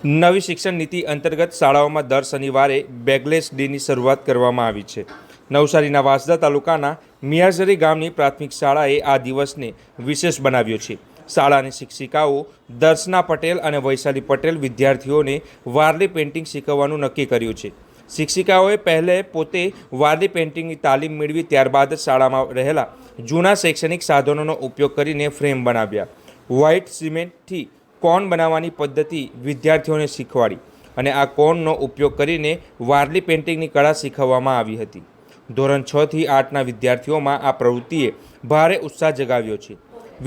નવી શિક્ષણ નીતિ અંતર્ગત શાળાઓમાં દર શનિવારે બેગલેસ ડેની શરૂઆત કરવામાં આવી છે। નવસારીના વાંસદા તાલુકાના મિયાઝરી ગામની પ્રાથમિક શાળાએ આ દિવસને વિશેષ બનાવ્યો છે। શાળાની શિક્ષિકાઓ દર્શના પટેલ અને વૈશાલી પટેલ વિદ્યાર્થીઓને વારલી પેઇન્ટિંગ શીખવવાનું નક્કી કર્યું છે। શિક્ષિકાઓએ પહેલે પોતે વારલી પેઇન્ટિંગની તાલીમ મેળવી ત્યારબાદ શાળામાં રહેલા જૂના શૈક્ષણિક સાધનોનો ઉપયોગ કરીને ફ્રેમ બનાવ્યા। વ્હાઇટ સિમેન્ટથી કોન બનાવવાની પદ્ધતિ વિદ્યાર્થીઓને શીખવાડી અને આ કોનનો ઉપયોગ કરીને વારલી પેઇન્ટિંગની કળા શીખવવામાં આવી હતી। ધોરણ 6 થી 8ના વિદ્યાર્થીઓમાં આ પ્રવૃત્તિએ ભારે ઉત્સાહ જગાવ્યો છે।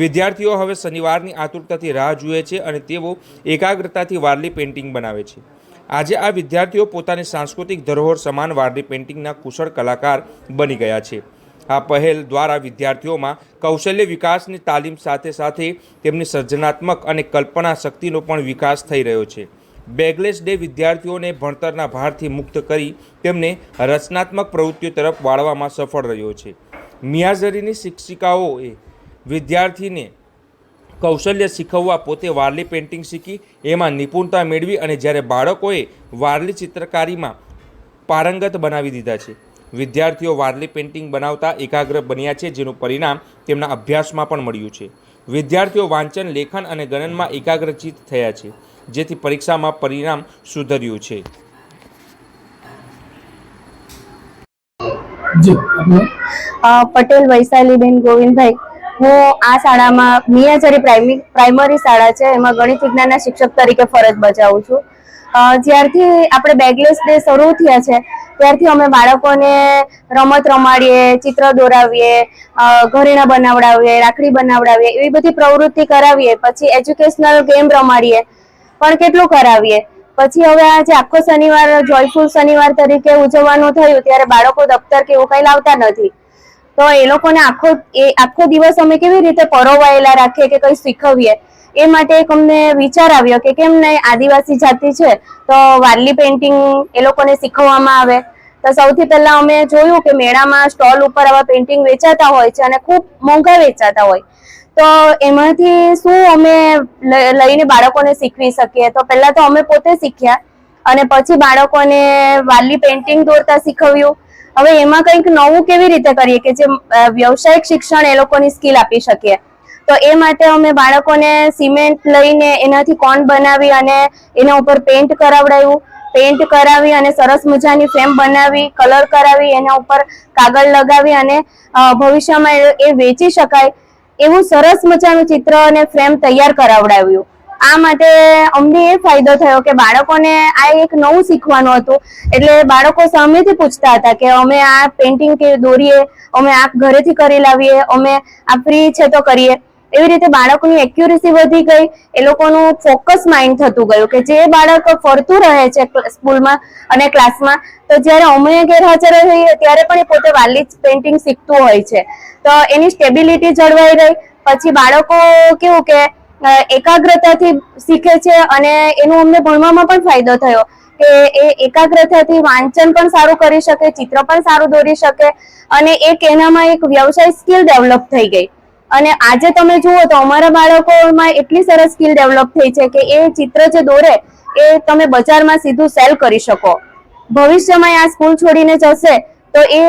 વિદ્યાર્થીઓ હવે શનિવારની આતુરતાથી રાહ જુએ છે અને તેઓ એકાગ્રતાથી વારલી પેઇન્ટિંગ બનાવે છે। આજે આ વિદ્યાર્થીઓ પોતાની સાંસ્કૃતિક ધરોહર સમાન વારલી પેઇન્ટિંગના કુશળ કલાકાર બની ગયા છે। આ પહેલ દ્વારા વિદ્યાર્થીઓમાં કૌશલ્ય વિકાસની તાલીમ સાથે સાથે તેમની સર્જનાત્મક અને કલ્પના શક્તિનો પણ વિકાસ થઈ રહ્યો છે। બેગલેસ ડે વિદ્યાર્થીઓને ભણતરના ભારથી મુક્ત કરી તેમને રચનાત્મક પ્રવૃત્તિઓ તરફ વાળવામાં સફળ રહ્યો છે। મિયાઝરીની શિક્ષિકાઓએ વિદ્યાર્થીને કૌશલ્ય શીખવવા પોતે વારલી પેઇન્ટિંગ શીખી એમાં નિપુણતા મેળવી અને જ્યારે બાળકોએ વારલી ચિત્રકારીમાં પારંગત બનાવી દીધા છે। વિદ્યાર્થીઓ વારલી પેઇન્ટિંગ બનાવતા એકાગ્ર બન્યા છે, જેનું પરિણામ તેમના અભ્યાસમાં પણ મળ્યું છે। વિદ્યાર્થીઓ વાંચન, લેખન અને ગણનમાં એકાગ્રચિત થયા છે, જેથી પરીક્ષામાં પરિણામ સુધર્યું છે। પટેલ વૈશાલીબેન ગોવિંદભાઈ, હું આ શાળામાં મિયાઝરી પ્રાઇમરી શાળા છે એમાં ગણિત વિજ્ઞાનના શિક્ષક તરીકે ફરજ બજાવું છું। જ્યારથી આપણે બેગલેસ ડે શરૂ થયા છે ત્યારથી અમે બાળકોને રમત રમાડીએ, ચિત્ર દોરાવીએ, ઘરેણા બનાવડાવીએ, રાખડી બનાવડાવીએ, એવી બધી પ્રવૃત્તિ કરાવીએ। પછી એજ્યુકેશનલ ગેમ રમાડીએ, પણ કેટલું કરાવીએ। પછી હવે આજે આખો શનિવાર જોયફુલ શનિવાર તરીકે ઉજવવાનું થયું ત્યારે બાળકો દફતર કે એવું કંઈ લાવતા નથી, તો એ લોકોને આખો દિવસ અમે કેવી રીતે પરોવાયેલા રાખીએ કે કંઈ શીખવીએ, એ માટે એક અમને વિચાર આવ્યો કે કેમ નહીં આદિવાસી જાતિ છે તો વારલી પેઇન્ટિંગ એ લોકોને શીખવવામાં આવે। તો સૌથી પહેલા અમે જોયું કે મેળામાં સ્ટોલ ઉપર આવા પેઇન્ટિંગ વેચાતા હોય છે અને ખૂબ મોંઘા વેચાતા હોય, તો એમાંથી શું અમે લઈને બાળકોને શીખવી શકીએ। તો પહેલા તો અમે પોતે શીખ્યા અને પછી બાળકોને વારલી પેઇન્ટિંગ દોરતા શીખવ્યું। હવે એમાં કંઈક નવું કેવી રીતે કરીએ કે જે વ્યવસાયિક શિક્ષણ એ લોકોની સ્કિલ આપી શકીએ, તો એ માટે અમે બાળકોને સિમેન્ટ લઈને એનાથી કોન બનાવી અને એના ઉપર પેઇન્ટ કરાવડાવ્યું। પેઇન્ટ કરાવી અને સરસ મજાની ફ્રેમ બનાવી, કલર કરાવી, એના ઉપર કાગળ લગાવી અને ભવિષ્યમાં એ વેચી શકાય એવું સરસ મજાનું ચિત્ર અને ફ્રેમ તૈયાર કરાવડાવ્યું। આ માટે અમને એ ફાયદો થયો કે બાળકોને આ એક નવું શીખવાનું હતું, એટલે બાળકો સામેથી પૂછતા હતા કે અમે આ પેઇન્ટિંગ કે દોરીએ, અમે આ ઘરેથી કરી લાવીએ, અમે આ ફ્રી છે તો કરીએ। એવી રીતે બાળકોની એક્યુરેસી વધી ગઈ, એ લોકોનું ફોકસ માઇન્ડ થતું ગયું કે જે બાળક ફરતું રહે છે સ્કૂલમાં અને ક્લાસમાં, તો જ્યારે અમે ગેરહાજર રહીએ ત્યારે પણ એ પોતે વારલી પેઇન્ટિંગ શીખતું હોય છે, તો એની સ્ટેબિલિટી જળવાઈ રહી। પછી બાળકો કેવું કે એકાગ્રતાથી શીખે છે અને એનું અમને ભણવામાં પણ ફાયદો થયો કે એ એકાગ્રતાથી વાંચન પણ સારું કરી શકે, ચિત્ર પણ સારું દોરી શકે અને એક એનામાં એક વ્યવસાય સ્કિલ ડેવલપ થઈ ગઈ। અને આજે તમે જુઓ તો અમારા બાળકોમાં એટલી સરસ સ્કિલ ડેવલપ થઈ છે કે એ ચિત્ર જે દોરે એ તમે બજારમાં સીધું સેલ કરી શકો। ભવિષ્યમાં આ સ્કૂલ છોડીને જશે તો એ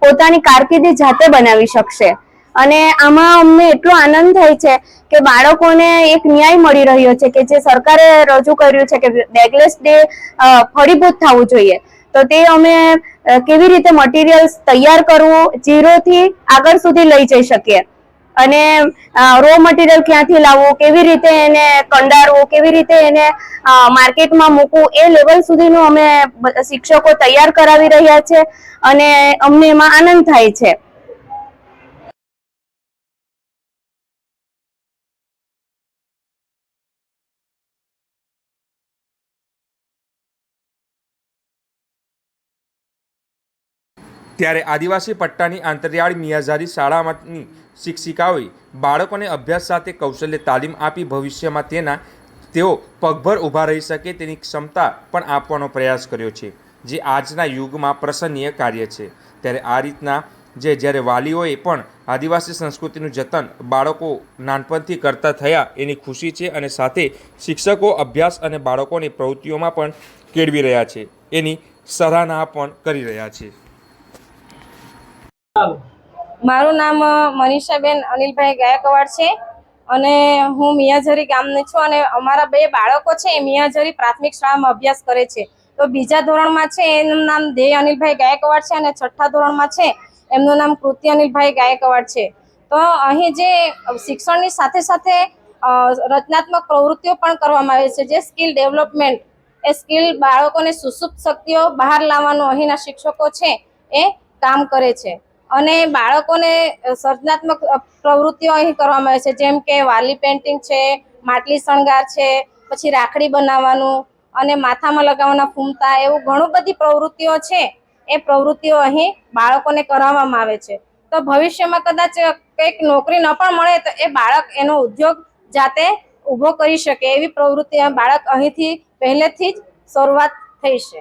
પોતાની કારકિર્દી જાતે બનાવી શકશે અને આમાં અમને એટલો આનંદ થાય છે કે બાળકોને એક ન્યાય મળી રહ્યો છે કે જે સરકારે રજૂ કર્યું છે કે બેગલેસ ડે ફળીભૂત થવું જોઈએ, તો તે અમે કેવી રીતે મટીરિયલ્સ તૈયાર કરવું, ઝીરોથી આગળ સુધી લઈ જઈ શકીએ અને રો મટીરિયલ ક્યાંથી લાવવું, કેવી રીતે એને કંડારવું, કેવી રીતે એને માર્કેટમાં મૂકવું, એ લેવલ સુધીનું અમે શિક્ષકો તૈયાર કરાવી રહ્યા છે અને અમને એમાં આનંદ થાય છે। ત્યારે આદિવાસી પટ્ટાની આંતરિયાળ મિયાઝરી શાળાની શિક્ષિકાઓએ બાળકોને અભ્યાસ સાથે કૌશલ્ય તાલીમ આપી ભવિષ્યમાં તેઓ પગભર ઊભા રહી શકે તેની ક્ષમતા પણ આપવાનો પ્રયાસ કર્યો છે, જે આજના યુગમાં પ્રશંસનીય કાર્ય છે। ત્યારે આ રીતના જ્યારે વાલીઓએ પણ આદિવાસી સંસ્કૃતિનું જતન બાળકો નાનપણથી કરતા થયા એની ખુશી છે અને સાથે શિક્ષકો અભ્યાસ અને બાળકોની પ્રવૃત્તિઓમાં પણ કેળવી રહ્યા છે એની સરાહના પણ કરી રહ્યા છે. મારું નામ મનીષાબેન અનિલભાઈ ગાયકવાડ છે અને હું મિયાઝરી ગામની છું અને અમારા 2 બાળકો છે એ મિયાઝરી પ્રાથમિક શાળામાં અભ્યાસ કરે છે. તો બીજા ધોરણમાં છે એનું નામ ધ્યેય અનિલભાઈ ગાયકવાડ છે અને છઠ્ઠા ધોરણમાં છે એમનું નામ કૃતિ અનિલભાઈ ગાયકવાડ છે. તો અહીં જે શિક્ષણની સાથે સાથે રચનાત્મક પ્રવૃત્તિઓ પણ કરવામાં આવે છે, જે સ્કિલ ડેવલપમેન્ટ, એ સ્કિલ બાળકોને સુસુપ્ત શક્તિઓ બહાર લાવવાનું અહીંના શિક્ષકો છે એ કામ કરે છે અને બાળકોને સર્જનાત્મક પ્રવૃત્તિઓ અહીં કરવામાં આવે છે, જેમ કે વાલી પેઇન્ટિંગ છે, માટલી શણગાર છે, પછી રાખડી બનાવવાનું અને માથામાં લગાવવાના ફૂમતા, એવું ઘણું બધી પ્રવૃત્તિઓ છે. એ પ્રવૃત્તિઓ અહીં બાળકોને કરાવવામાં આવે છે. તો ભવિષ્યમાં કદાચ કંઈક નોકરી ન પણ મળે તો એ બાળક એનો ઉદ્યોગ જાતે ઊભો કરી શકે એવી પ્રવૃત્તિ બાળક અહીંથી પહેલેથી જ શરૂઆત થઈ છે.